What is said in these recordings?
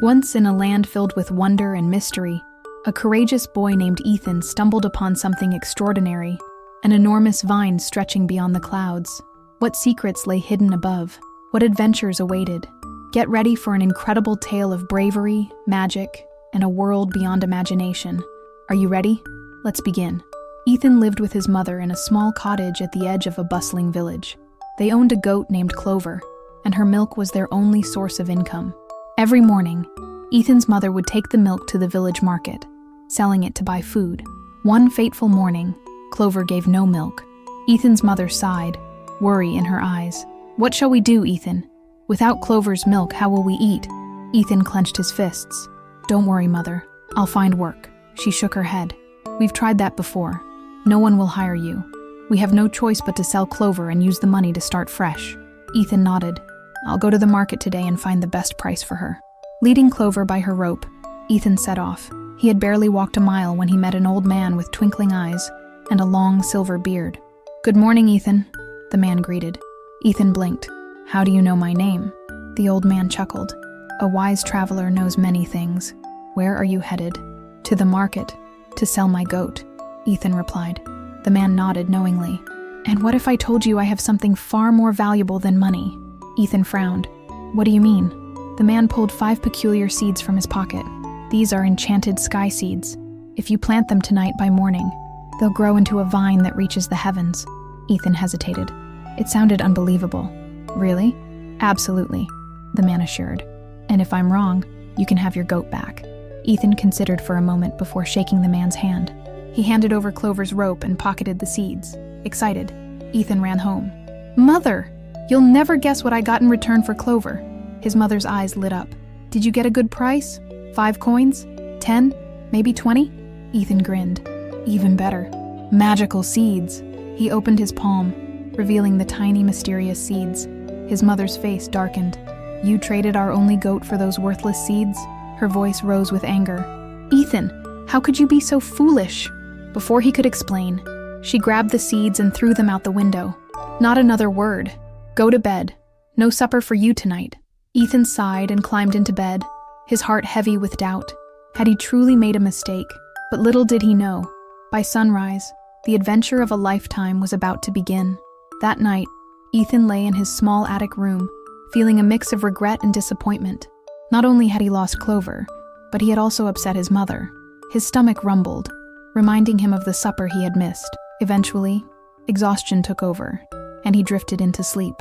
Once in a land filled with wonder and mystery, a courageous boy named Ethan stumbled upon something extraordinary, an enormous vine stretching beyond the clouds. What secrets lay hidden above? What adventures awaited? Get ready for an incredible tale of bravery, magic, and a world beyond imagination. Are you ready? Let's begin. Ethan lived with his mother in a small cottage at the edge of a bustling village. They owned a goat named Clover, and her milk was their only source of income. Every morning, Ethan's mother would take the milk to the village market, selling it to buy food. One fateful morning, Clover gave no milk. Ethan's mother sighed, worry in her eyes. "What shall we do, Ethan? Without Clover's milk, how will we eat?" Ethan clenched his fists. "Don't worry, Mother. I'll find work." She shook her head. "We've tried that before. No one will hire you. We have no choice but to sell Clover and use the money to start fresh." Ethan nodded. "I'll go to the market today and find the best price for her." Leading Clover by her rope, Ethan set off. He had barely walked a mile when he met an old man with twinkling eyes and a long silver beard. "Good morning, Ethan," the man greeted. Ethan blinked. "How do you know my name?" The old man chuckled. "A wise traveler knows many things. Where are you headed?" "To the market, to sell my goat," Ethan replied. The man nodded knowingly. "And what if I told you I have something far more valuable than money?" Ethan frowned. "What do you mean?" The man pulled 5 peculiar seeds from his pocket. "These are enchanted sky seeds. If you plant them tonight by morning, they'll grow into a vine that reaches the heavens." Ethan hesitated. It sounded unbelievable. "Really?" "Absolutely," the man assured. "And if I'm wrong, you can have your goat back." Ethan considered for a moment before shaking the man's hand. He handed over Clover's rope and pocketed the seeds. Excited, Ethan ran home. "Mother, you'll never guess what I got in return for Clover." His mother's eyes lit up. "Did you get a good price? 5 coins? 10? Maybe 20? Ethan grinned. "Even better. Magical seeds." He opened his palm, revealing the tiny, mysterious seeds. His mother's face darkened. "You traded our only goat for those worthless seeds?" Her voice rose with anger. "Ethan, how could you be so foolish?" Before he could explain, she grabbed the seeds and threw them out the window. "Not another word. Go to bed. No supper for you tonight." Ethan sighed and climbed into bed, his heart heavy with doubt. Had he truly made a mistake? But little did he know. By sunrise, the adventure of a lifetime was about to begin. That night, Ethan lay in his small attic room, feeling a mix of regret and disappointment. Not only had he lost Clover, but he had also upset his mother. His stomach rumbled, reminding him of the supper he had missed. Eventually, exhaustion took over, and he drifted into sleep.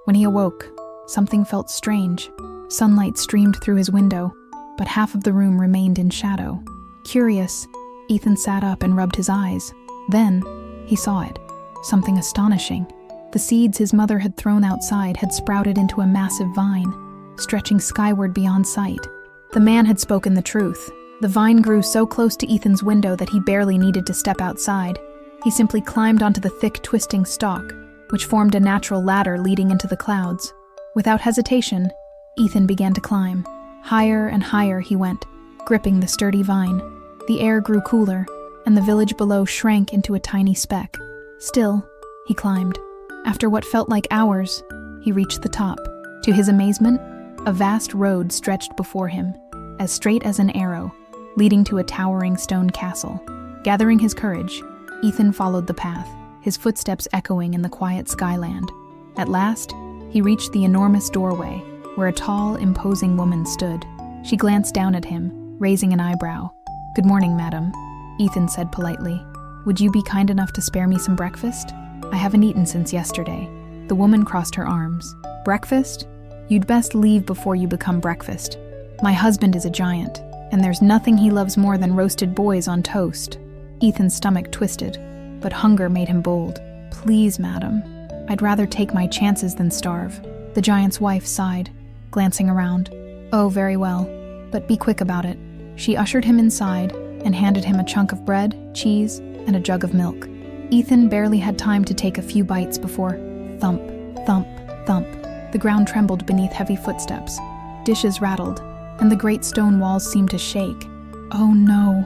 When he awoke, something felt strange. Sunlight streamed through his window, but half of the room remained in shadow. Curious, Ethan sat up and rubbed his eyes. Then, he saw it. Something astonishing. The seeds his mother had thrown outside had sprouted into a massive vine, stretching skyward beyond sight. The man had spoken the truth. The vine grew so close to Ethan's window that he barely needed to step outside. He simply climbed onto the thick, twisting stalk, which formed a natural ladder leading into the clouds. Without hesitation, Ethan began to climb. Higher and higher he went, gripping the sturdy vine. The air grew cooler, and the village below shrank into a tiny speck. Still, he climbed. After what felt like hours, he reached the top. To his amazement, a vast road stretched before him, as straight as an arrow, leading to a towering stone castle. Gathering his courage, Ethan followed the path, his footsteps echoing in the quiet skyland. At last, he reached the enormous doorway, where a tall, imposing woman stood. She glanced down at him, raising an eyebrow. "Good morning, madam," Ethan said politely. "Would you be kind enough to spare me some breakfast? I haven't eaten since yesterday." The woman crossed her arms. "Breakfast? You'd best leave before you become breakfast. My husband is a giant, and there's nothing he loves more than roasted boys on toast." Ethan's stomach twisted, but hunger made him bold. "Please, madam, I'd rather take my chances than starve." The giant's wife sighed, glancing around. "Oh, very well, but be quick about it." She ushered him inside and handed him a chunk of bread, cheese, and a jug of milk. Ethan barely had time to take a few bites before thump, thump, thump. The ground trembled beneath heavy footsteps. Dishes rattled, and the great stone walls seemed to shake. "Oh no,"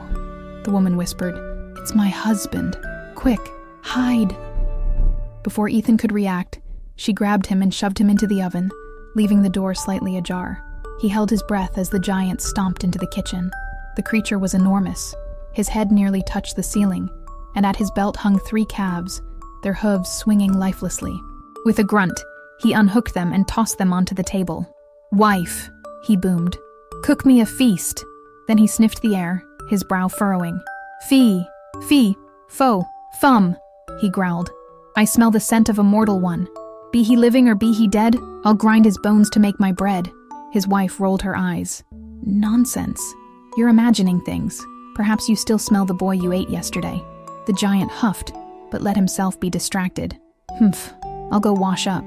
the woman whispered. "It's my husband. Quick, hide." Before Ethan could react, she grabbed him and shoved him into the oven, leaving the door slightly ajar. He held his breath as the giant stomped into the kitchen. The creature was enormous. His head nearly touched the ceiling, and at his belt hung 3 calves, their hooves swinging lifelessly. With a grunt, he unhooked them and tossed them onto the table. "Wife," he boomed, "cook me a feast." Then he sniffed the air, his brow furrowing. "Fee, fee, fo, fum," he growled. "I smell the scent of a mortal one. Be he living or be he dead, I'll grind his bones to make my bread." His wife rolled her eyes. "Nonsense. You're imagining things. Perhaps you still smell the boy you ate yesterday." The giant huffed, but let himself be distracted. "Humph, I'll go wash up.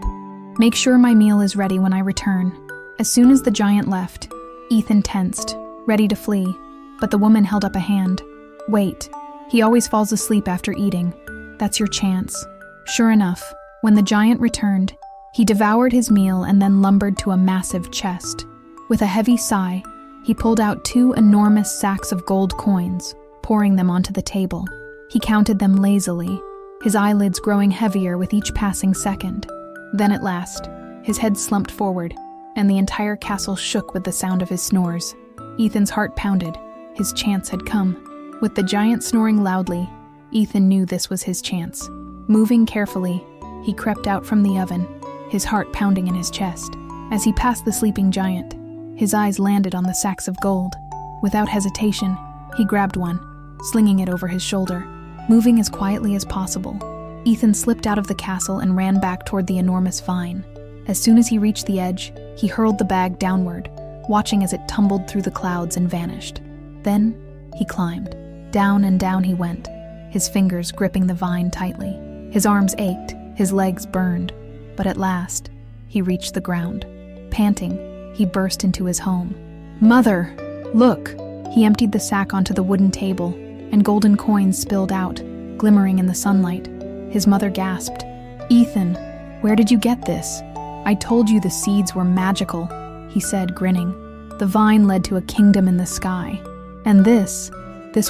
Make sure my meal is ready when I return." As soon as the giant left, Ethan tensed, ready to flee, but the woman held up a hand. "Wait, he always falls asleep after eating. That's your chance." Sure enough, when the giant returned, he devoured his meal and then lumbered to a massive chest. With a heavy sigh, he pulled out 2 enormous sacks of gold coins, pouring them onto the table. He counted them lazily, his eyelids growing heavier with each passing second. Then at last, his head slumped forward, and the entire castle shook with the sound of his snores. Ethan's heart pounded. His chance had come. With the giant snoring loudly, Ethan knew this was his chance. Moving carefully, he crept out from the oven, his heart pounding in his chest. As he passed the sleeping giant, his eyes landed on the sacks of gold. Without hesitation, he grabbed one, slinging it over his shoulder. Moving as quietly as possible, Ethan slipped out of the castle and ran back toward the enormous vine. As soon as he reached the edge, he hurled the bag downward, watching as it tumbled through the clouds and vanished. Then, he climbed. Down and down he went, his fingers gripping the vine tightly. His arms ached, his legs burned, but at last, he reached the ground. Panting, he burst into his home. "Mother, look!" He emptied the sack onto the wooden table, and golden coins spilled out, glimmering in the sunlight. His mother gasped. "Ethan, where did you get this?" "I told you the seeds were magical," he said, grinning. "The vine led to a kingdom in the sky. And this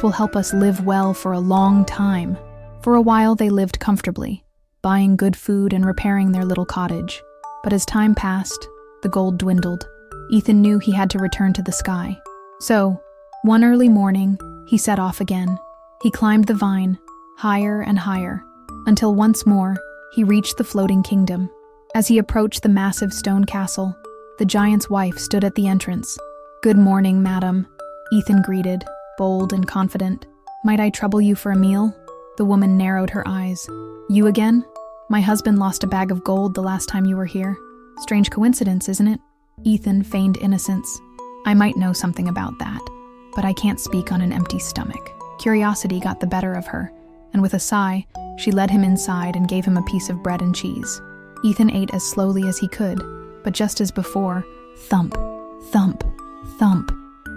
will help us live well for a long time." For a while they lived comfortably, buying good food and repairing their little cottage. But as time passed, the gold dwindled. Ethan knew he had to return to the sky. So, one early morning, he set off again. He climbed the vine, higher and higher, until once more he reached the floating kingdom. As he approached the massive stone castle, the giant's wife stood at the entrance. "Good morning, madam," Ethan greeted, bold and confident. "Might I trouble you for a meal?" The woman narrowed her eyes. "You again? My husband lost a bag of gold the last time you were here. Strange coincidence, isn't it?" Ethan feigned innocence. "I might know something about that, but I can't speak on an empty stomach." Curiosity got the better of her, and with a sigh, she led him inside and gave him a piece of bread and cheese. Ethan ate as slowly as he could, but just as before, thump, thump, thump.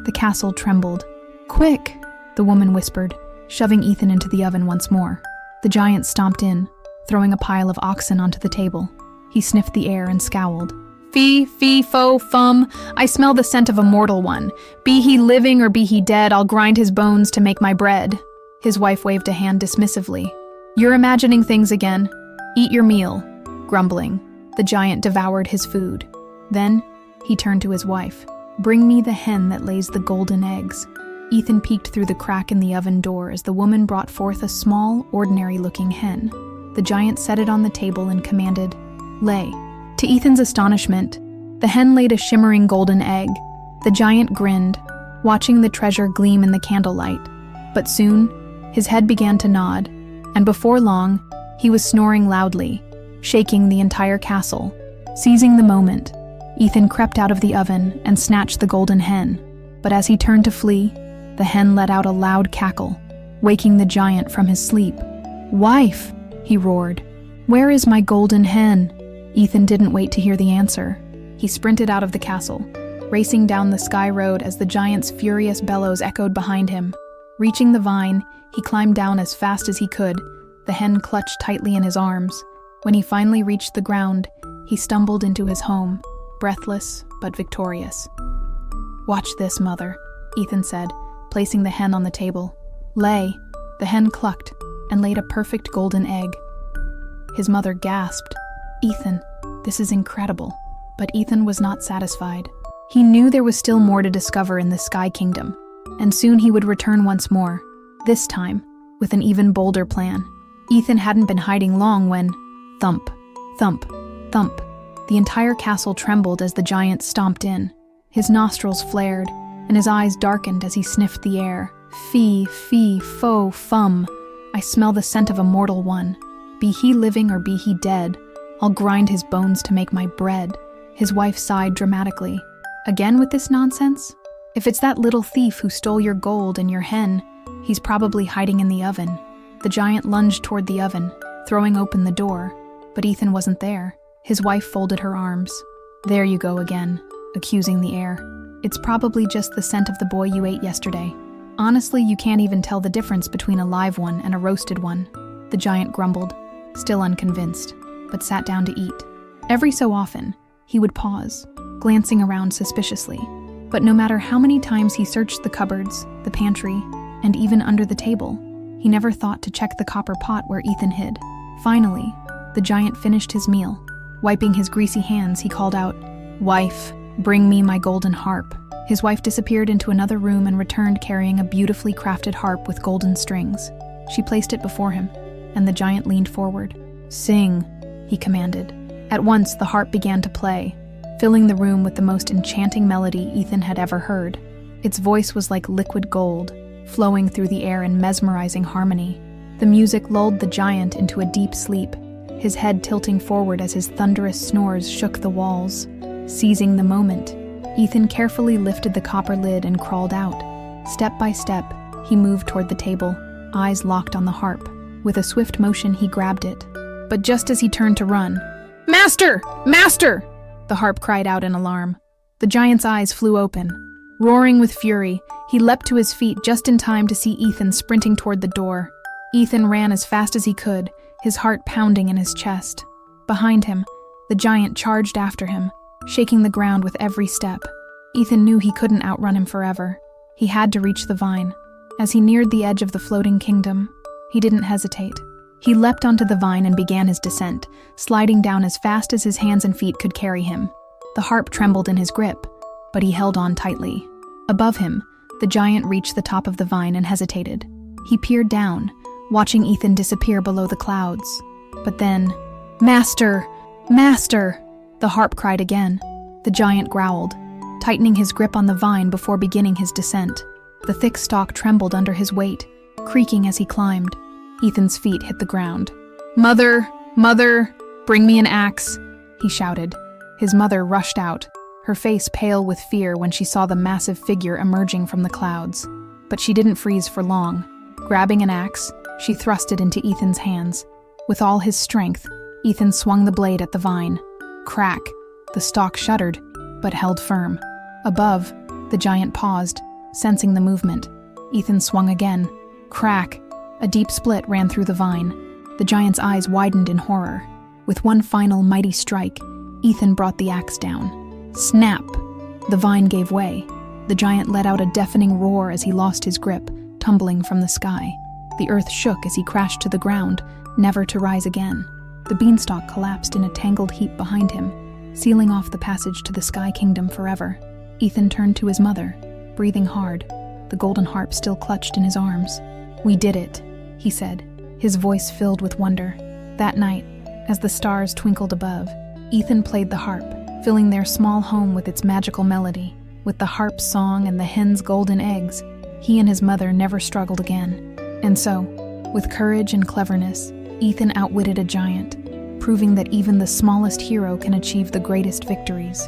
The castle trembled. "Quick!" the woman whispered, shoving Ethan into the oven once more. The giant stomped in, throwing a pile of oxen onto the table. He sniffed the air and scowled. "Fee, fee, fo, fum, I smell the scent of a mortal one. Be he living or be he dead, I'll grind his bones to make my bread." His wife waved a hand dismissively. "You're imagining things again. Eat your meal." Grumbling, the giant devoured his food. Then, he turned to his wife. "Bring me the hen that lays the golden eggs." Ethan peeked through the crack in the oven door as the woman brought forth a small, ordinary-looking hen. The giant set it on the table and commanded, "Lay." To Ethan's astonishment, the hen laid a shimmering golden egg. The giant grinned, watching the treasure gleam in the candlelight. But soon, his head began to nod, and before long, he was snoring loudly, shaking the entire castle. Seizing the moment, Ethan crept out of the oven and snatched the golden hen. But as he turned to flee, the hen let out a loud cackle, waking the giant from his sleep. "Wife!" he roared. "Where is my golden hen?" Ethan didn't wait to hear the answer. He sprinted out of the castle, racing down the sky road as the giant's furious bellows echoed behind him. Reaching the vine, he climbed down as fast as he could, the hen clutched tightly in his arms. When he finally reached the ground, he stumbled into his home, breathless but victorious. "Watch this, mother," Ethan said, placing the hen on the table. "Lay." The hen clucked and laid a perfect golden egg. His mother gasped. "Ethan, this is incredible." But Ethan was not satisfied. He knew there was still more to discover in the Sky Kingdom, and soon he would return once more, this time with an even bolder plan. Ethan hadn't been hiding long when, thump, thump, thump, the entire castle trembled as the giant stomped in. His nostrils flared, and his eyes darkened as he sniffed the air. Fee, fee, fo, fum. I smell the scent of a mortal one. Be he living or be he dead, I'll grind his bones to make my bread. His wife sighed dramatically. Again with this nonsense? If it's that little thief who stole your gold and your hen, he's probably hiding in the oven. The giant lunged toward the oven, throwing open the door, but Ethan wasn't there. His wife folded her arms. There you go again, accusing the air. It's probably just the scent of the boy you ate yesterday. Honestly, you can't even tell the difference between a live one and a roasted one. The giant grumbled, still unconvinced, but sat down to eat. Every so often, he would pause, glancing around suspiciously. But no matter how many times he searched the cupboards, the pantry, and even under the table, he never thought to check the copper pot where Ethan hid. Finally, the giant finished his meal. Wiping his greasy hands, he called out, "Wife, bring me my golden harp." His wife disappeared into another room and returned carrying a beautifully crafted harp with golden strings. She placed it before him, and the giant leaned forward. "Sing," he commanded. At once, the harp began to play, filling the room with the most enchanting melody Ethan had ever heard. Its voice was like liquid gold, flowing through the air in mesmerizing harmony. The music lulled the giant into a deep sleep, his head tilting forward as his thunderous snores shook the walls. Seizing the moment, Ethan carefully lifted the copper lid and crawled out. Step by step, he moved toward the table, eyes locked on the harp. With a swift motion, he grabbed it. But just as he turned to run, "Master! Master!" the harp cried out in alarm. The giant's eyes flew open. Roaring with fury, he leapt to his feet just in time to see Ethan sprinting toward the door. Ethan ran as fast as he could, his heart pounding in his chest. Behind him, the giant charged after him, shaking the ground with every step. Ethan knew he couldn't outrun him forever. He had to reach the vine. As he neared the edge of the floating kingdom, he didn't hesitate. He leapt onto the vine and began his descent, sliding down as fast as his hands and feet could carry him. The harp trembled in his grip, but he held on tightly. Above him, the giant reached the top of the vine and hesitated. He peered down, watching Ethan disappear below the clouds. But then, "Master! Master!" the harp cried again. The giant growled, tightening his grip on the vine before beginning his descent. The thick stalk trembled under his weight, creaking as he climbed. Ethan's feet hit the ground. "Mother! Mother! Bring me an axe!" he shouted. His mother rushed out, her face pale with fear when she saw the massive figure emerging from the clouds. But she didn't freeze for long. Grabbing an axe, she thrust it into Ethan's hands. With all his strength, Ethan swung the blade at the vine. Crack! The stalk shuddered, but held firm. Above, the giant paused, sensing the movement. Ethan swung again. Crack! A deep split ran through the vine. The giant's eyes widened in horror. With one final mighty strike, Ethan brought the axe down. Snap! The vine gave way. The giant let out a deafening roar as he lost his grip, tumbling from the sky. The earth shook as he crashed to the ground, never to rise again. The beanstalk collapsed in a tangled heap behind him, sealing off the passage to the Sky Kingdom forever. Ethan turned to his mother, breathing hard, the golden harp still clutched in his arms. "We did it," he said, his voice filled with wonder. That night, as the stars twinkled above, Ethan played the harp, filling their small home with its magical melody. With the harp's song and the hen's golden eggs, he and his mother never struggled again. And so, with courage and cleverness, Ethan outwitted a giant, proving that even the smallest hero can achieve the greatest victories.